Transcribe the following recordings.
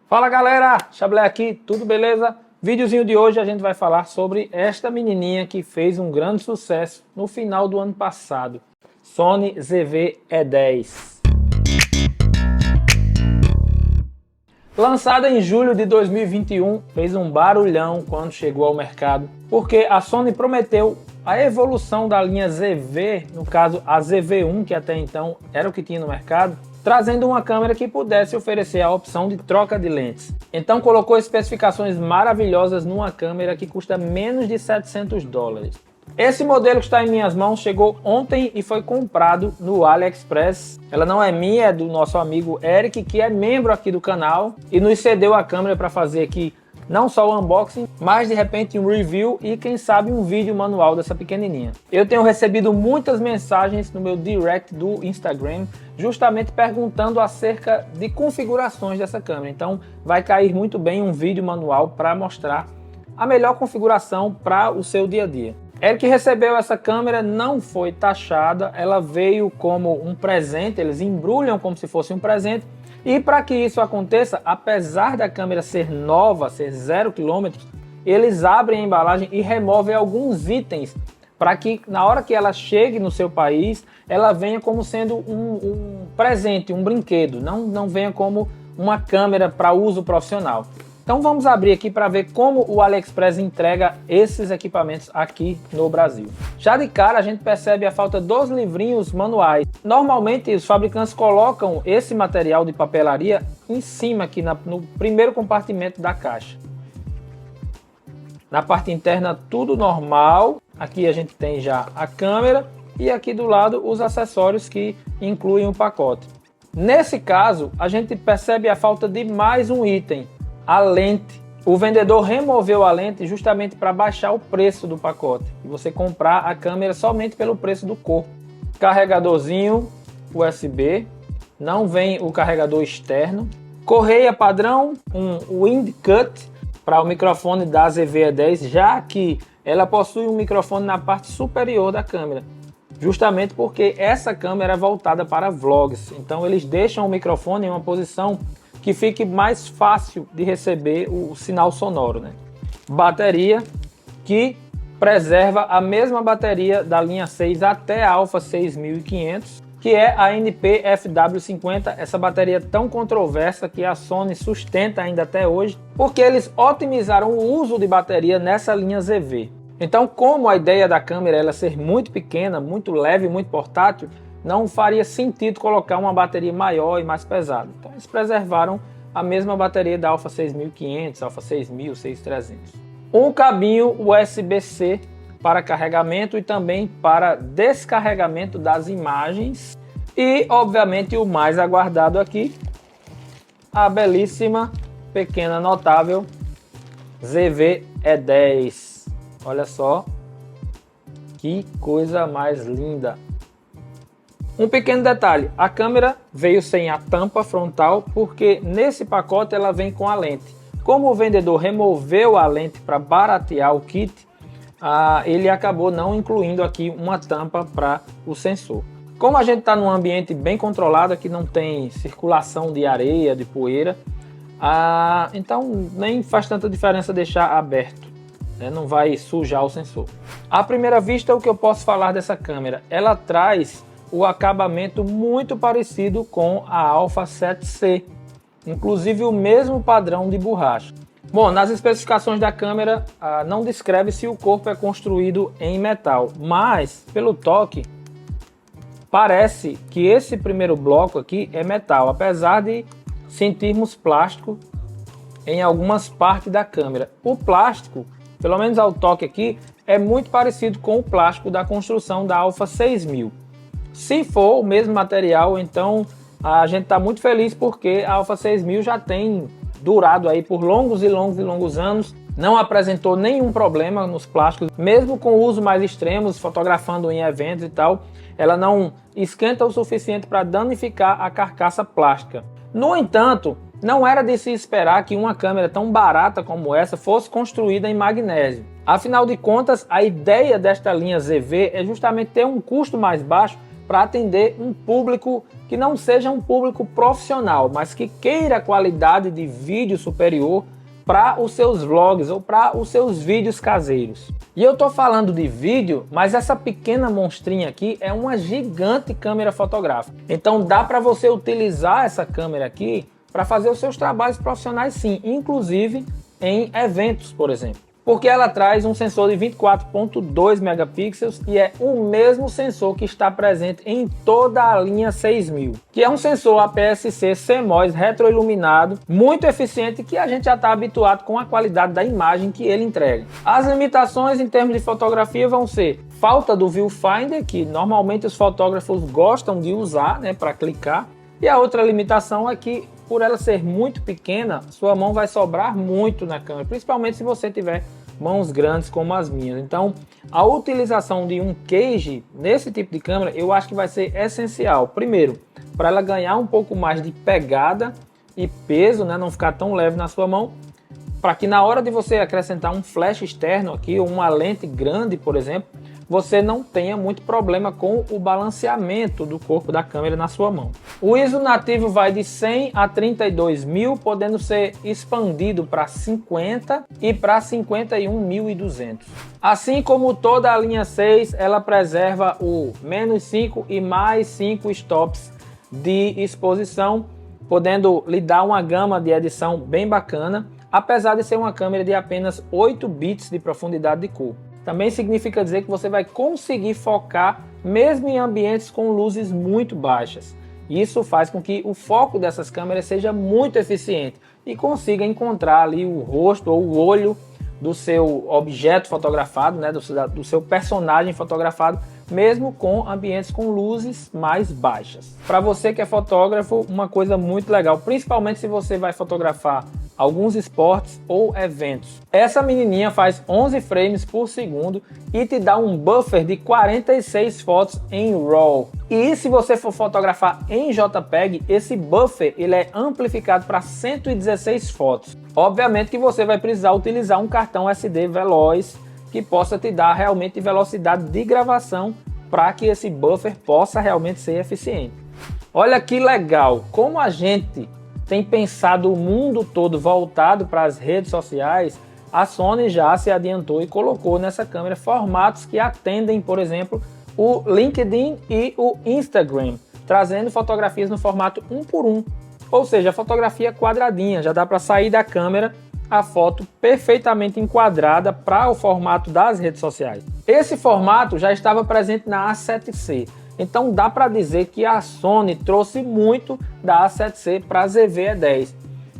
Fala galera, Chablé aqui, tudo beleza? Videozinho de hoje a gente vai falar sobre esta menininha que fez um grande sucesso no final do ano passado, Sony ZV-E10. Lançada em julho de 2021, fez um barulhão quando chegou ao mercado, porque a Sony prometeu a evolução da linha ZV, no caso a ZV-1, que até então era o que tinha no mercado, trazendo uma câmera que pudesse oferecer a opção de troca de lentes. Então colocou especificações maravilhosas numa câmera que custa menos de $700. Esse modelo que está em minhas mãos chegou ontem e foi comprado no AliExpress. Ela não é minha, é do nosso amigo Eric, que é membro aqui do canal e nos cedeu a câmera para fazer aqui não só o unboxing, mas de repente um review e quem sabe um vídeo manual dessa pequenininha. Eu tenho recebido muitas mensagens no meu direct do Instagram, justamente perguntando acerca de configurações dessa câmera. Então vai cair muito bem um vídeo manual para mostrar a melhor configuração para o seu dia a dia. Eric recebeu essa câmera, não foi taxada, ela veio como um presente, eles embrulham como se fosse um presente. E para que isso aconteça, apesar da câmera ser nova, ser 0 km, eles abrem a embalagem e removem alguns itens para que na hora que ela chegue no seu país, ela venha como sendo um presente, um brinquedo, não venha como uma câmera para uso profissional. Então vamos abrir aqui para ver como o AliExpress entrega esses equipamentos aqui no Brasil. Já de cara a gente percebe a falta dos livrinhos manuais. Normalmente os fabricantes colocam esse material de papelaria em cima aqui no primeiro compartimento da caixa. Na parte interna tudo normal. Aqui a gente tem já a câmera e aqui do lado os acessórios que incluem o pacote. Nesse caso a gente percebe a falta de mais um item. A lente. O vendedor removeu a lente justamente para baixar o preço do pacote e você comprar a câmera somente pelo preço do corpo. Carregadorzinho USB, não vem o carregador externo. Correia padrão, um wind cut para o microfone da ZV-E10, já que ela possui um microfone na parte superior da câmera. Justamente porque essa câmera é voltada para vlogs, então eles deixam o microfone em uma posição que fique mais fácil de receber o sinal sonoro, né? Bateria que preserva a mesma bateria da linha 6 até a Alpha 6500, que é a NP-FW50, essa bateria tão controversa que a Sony sustenta ainda até hoje, porque eles otimizaram o uso de bateria nessa linha ZV. Então, como a ideia da câmera é ela ser muito pequena, muito leve, muito portátil, não faria sentido colocar uma bateria maior e mais pesada. Então eles preservaram a mesma bateria da Alpha 6500, Alpha 6000, 6300. Um cabinho USB-C para carregamento e também para descarregamento das imagens. E, obviamente, o mais aguardado aqui, a belíssima, pequena, notável ZV-E10. Olha só que coisa mais linda. Um pequeno detalhe, a câmera veio sem a tampa frontal porque nesse pacote ela vem com a lente. Como o vendedor removeu a lente para baratear o kit, ele acabou não incluindo aqui uma tampa para o sensor. Como a gente está num ambiente bem controlado, aqui não tem circulação de areia, de poeira, então nem faz tanta diferença deixar aberto, né? Não vai sujar o sensor. À primeira vista, o que eu posso falar dessa câmera? Ela traz o acabamento muito parecido com a Alpha 7C, inclusive o mesmo padrão de borracha. Bom, nas especificações da câmera não descreve se o corpo é construído em metal, mas pelo toque parece que esse primeiro bloco aqui é metal, apesar de sentirmos plástico em algumas partes da câmera. O plástico, pelo menos ao toque aqui, é muito parecido com o plástico da construção da Alpha 6000. Se for o mesmo material, então a gente está muito feliz porque a Alpha 6000 já tem durado aí por longos e longos e longos anos, não apresentou nenhum problema nos plásticos, mesmo com uso mais extremos, fotografando em eventos e tal, ela não esquenta o suficiente para danificar a carcaça plástica. No entanto, não era de se esperar que uma câmera tão barata como essa fosse construída em magnésio. Afinal de contas, a ideia desta linha ZV é justamente ter um custo mais baixo para atender um público que não seja um público profissional, mas que queira qualidade de vídeo superior para os seus vlogs ou para os seus vídeos caseiros. E eu tô falando de vídeo, mas essa pequena monstrinha aqui é uma gigante câmera fotográfica. Então dá para você utilizar essa câmera aqui para fazer os seus trabalhos profissionais sim, inclusive em eventos, por exemplo. Porque ela traz um sensor de 24.2 megapixels e é o mesmo sensor que está presente em toda a linha 6000, que é um sensor APS-C CMOS retroiluminado, muito eficiente, que a gente já está habituado com a qualidade da imagem que ele entrega. As limitações em termos de fotografia vão ser falta do viewfinder, que normalmente os fotógrafos gostam de usar, né, para clicar, e a outra limitação é que, por ela ser muito pequena, sua mão vai sobrar muito na câmera, principalmente se você tiver mãos grandes como as minhas. Então, a utilização de um cage nesse tipo de câmera, eu acho que vai ser essencial. Primeiro, para ela ganhar um pouco mais de pegada e peso, né, não ficar tão leve na sua mão, para que na hora de você acrescentar um flash externo aqui, ou uma lente grande, por exemplo, você não tenha muito problema com o balanceamento do corpo da câmera na sua mão. O ISO nativo vai de 100 a 32.000, podendo ser expandido para 50 e para 51.200. Assim como toda a linha 6, ela preserva o -5 e +5 stops de exposição, podendo lhe dar uma gama de edição bem bacana, apesar de ser uma câmera de apenas 8 bits de profundidade de cor. Também significa dizer que você vai conseguir focar mesmo em ambientes com luzes muito baixas. Isso faz com que o foco dessas câmeras seja muito eficiente e consiga encontrar ali o rosto ou o olho do seu objeto fotografado, né, do seu personagem fotografado, mesmo com ambientes com luzes mais baixas. Para você que é fotógrafo, uma coisa muito legal, principalmente se você vai fotografar alguns esportes ou eventos. Essa menininha faz 11 frames por segundo e te dá um buffer de 46 fotos em RAW. E se você for fotografar em JPEG, esse buffer ele é amplificado para 116 fotos. Obviamente que você vai precisar utilizar um cartão SD veloz que possa te dar realmente velocidade de gravação para que esse buffer possa realmente ser eficiente. Olha que legal, como a gente tem pensado o mundo todo voltado para as redes sociais, a Sony já se adiantou e colocou nessa câmera formatos que atendem, por exemplo, o LinkedIn e o Instagram, trazendo fotografias no formato 1:1, ou seja, a fotografia quadradinha, já dá para sair da câmera a foto perfeitamente enquadrada para o formato das redes sociais. Esse formato já estava presente na A7C, então dá para dizer que a Sony trouxe muito da A7C para a ZV-E10,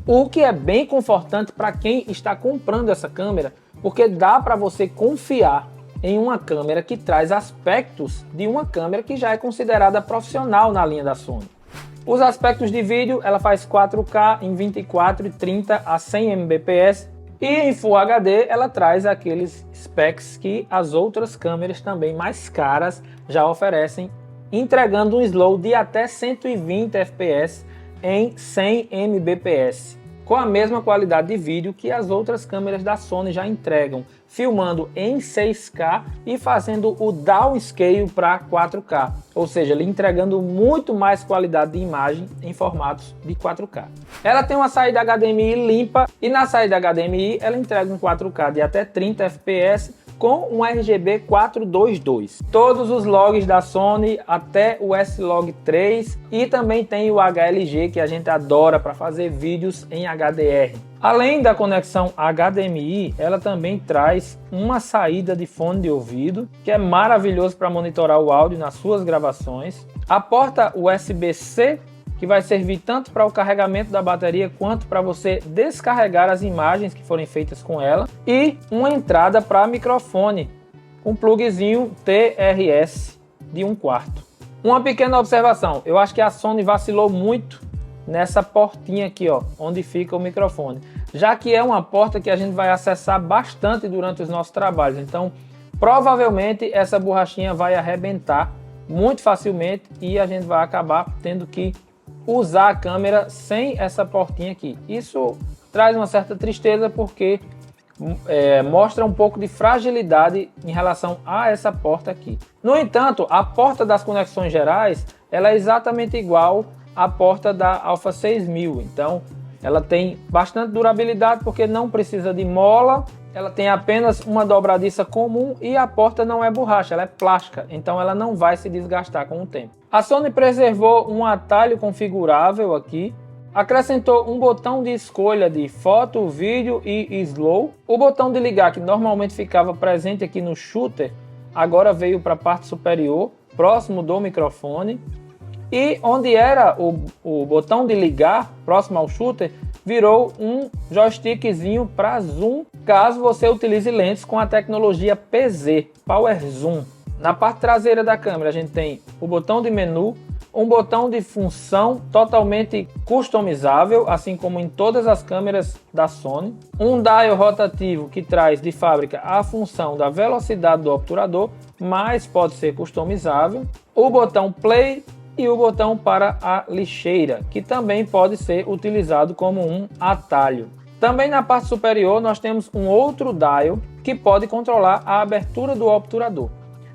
o que é bem confortante para quem está comprando essa câmera, porque dá para você confiar em uma câmera que traz aspectos de uma câmera que já é considerada profissional na linha da Sony. Os aspectos de vídeo, ela faz 4K em 24 e 30 a 100 mbps e em Full HD ela traz aqueles specs que as outras câmeras também mais caras já oferecem, entregando um slow de até 120 fps em 100 mbps, com a mesma qualidade de vídeo que as outras câmeras da Sony já entregam, filmando em 6K e fazendo o downscale para 4K, ou seja, lhe entregando muito mais qualidade de imagem em formatos de 4K. Ela tem uma saída HDMI limpa e na saída HDMI ela entrega um 4K de até 30 fps com um RGB 422. Todos os logs da Sony, até o S-Log 3, e também tem o HLG que a gente adora para fazer vídeos em HDR. Além da conexão HDMI, ela também traz uma saída de fone de ouvido, que é maravilhoso para monitorar o áudio nas suas gravações. A porta USB-C, que vai servir tanto para o carregamento da bateria quanto para você descarregar as imagens que forem feitas com ela, e uma entrada para microfone, um plugzinho TRS de 1/4. Uma pequena observação, eu acho que a Sony vacilou muito nessa portinha aqui, ó, onde fica o microfone, já que é uma porta que a gente vai acessar bastante durante os nossos trabalhos, então provavelmente essa borrachinha vai arrebentar muito facilmente e a gente vai acabar tendo que usar a câmera sem essa portinha aqui. Isso traz uma certa tristeza porque mostra um pouco de fragilidade em relação a essa porta aqui. No entanto, a porta das conexões gerais ela é exatamente igual à porta da Alpha 6000, então ela tem bastante durabilidade porque não precisa de mola, ela tem apenas uma dobradiça comum e a porta não é borracha, ela é plástica, então ela não vai se desgastar com o tempo. A Sony preservou um atalho configurável aqui, acrescentou um botão de escolha de foto, vídeo e slow. O botão de ligar, que normalmente ficava presente aqui no shooter, agora veio para a parte superior, próximo do microfone. E onde era o botão de ligar, próximo ao shooter, virou um joystickzinho para zoom, caso você utilize lentes com a tecnologia PZ, Power Zoom. Na parte traseira da câmera a gente tem o botão de menu, um botão de função totalmente customizável, assim como em todas as câmeras da Sony, um dial rotativo que traz de fábrica a função da velocidade do obturador, mas pode ser customizável, o botão play e o botão para a lixeira, que também pode ser utilizado como um atalho. Também na parte superior nós temos um outro dial que pode controlar a abertura do obturador.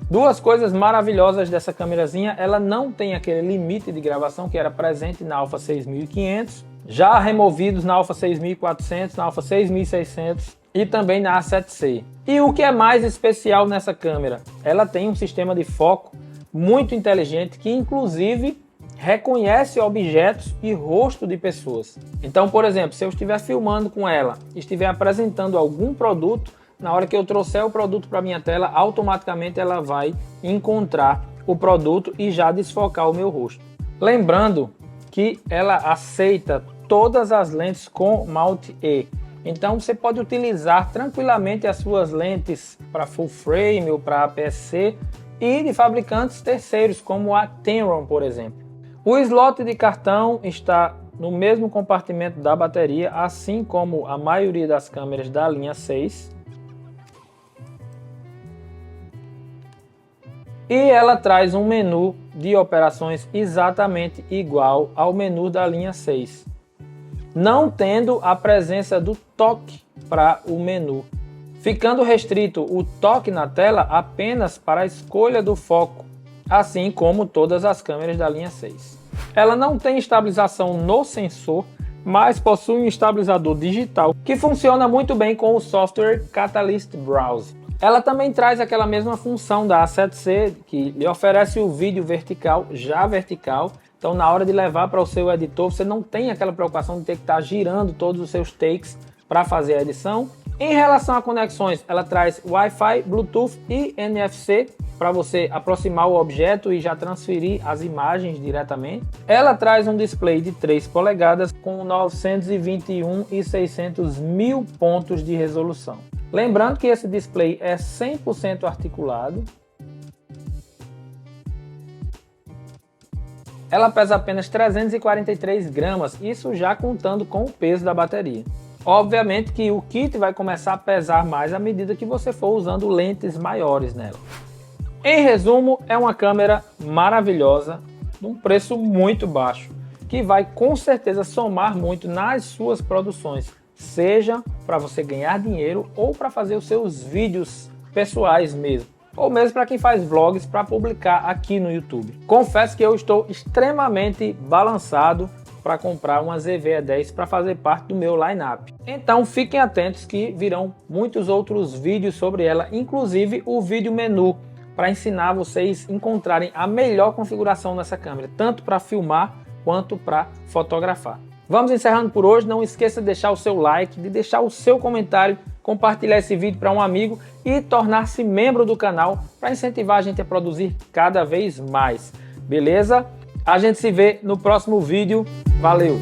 Duas coisas maravilhosas dessa câmerazinha, ela não tem aquele limite de gravação que era presente na Alpha 6500, já removidos na Alpha 6400, na Alpha 6600 e também na A7C. E o que é mais especial nessa câmera? Ela tem um sistema de foco muito inteligente que inclusive reconhece objetos e rosto de pessoas. Então, por exemplo, se eu estiver filmando com ela, estiver apresentando algum produto, na hora que eu trouxer o produto para minha tela, automaticamente ela vai encontrar o produto e já desfocar o meu rosto. Lembrando que ela aceita todas as lentes com Mount E. Então você pode utilizar tranquilamente as suas lentes para full frame ou para APS-C e de fabricantes terceiros, como a Tamron, por exemplo. O slot de cartão está no mesmo compartimento da bateria, assim como a maioria das câmeras da linha 6. E ela traz um menu de operações exatamente igual ao menu da linha 6, não tendo a presença do toque para o menu, ficando restrito o toque na tela apenas para a escolha do foco, assim como todas as câmeras da linha 6. Ela não tem estabilização no sensor, mas possui um estabilizador digital que funciona muito bem com o software Catalyst Browse. Ela também traz aquela mesma função da A7C, que lhe oferece o vídeo vertical, já vertical. Então, na hora de levar para o seu editor, você não tem aquela preocupação de ter que estar girando todos os seus takes para fazer a edição. Em relação a conexões, ela traz Wi-Fi, Bluetooth e NFC para você aproximar o objeto e já transferir as imagens diretamente. Ela traz um display de 3 polegadas com 921 e 600 mil pontos de resolução. Lembrando que esse display é 100% articulado. Ela pesa apenas 343 gramas, isso já contando com o peso da bateria. Obviamente que o kit vai começar a pesar mais à medida que você for usando lentes maiores nela. Em resumo, é uma câmera maravilhosa, de um preço muito baixo, que vai com certeza somar muito nas suas produções, seja para você ganhar dinheiro ou para fazer os seus vídeos pessoais mesmo, ou mesmo para quem faz vlogs para publicar aqui no YouTube. Confesso que eu estou extremamente balançado para comprar uma ZV-E10 para fazer parte do meu line-up. Então fiquem atentos que virão muitos outros vídeos sobre ela, inclusive o vídeo menu, para ensinar vocês a encontrarem a melhor configuração nessa câmera, tanto para filmar quanto para fotografar. Vamos encerrando por hoje, não esqueça de deixar o seu like, de deixar o seu comentário, compartilhar esse vídeo para um amigo e tornar-se membro do canal para incentivar a gente a produzir cada vez mais. Beleza? A gente se vê no próximo vídeo. Valeu!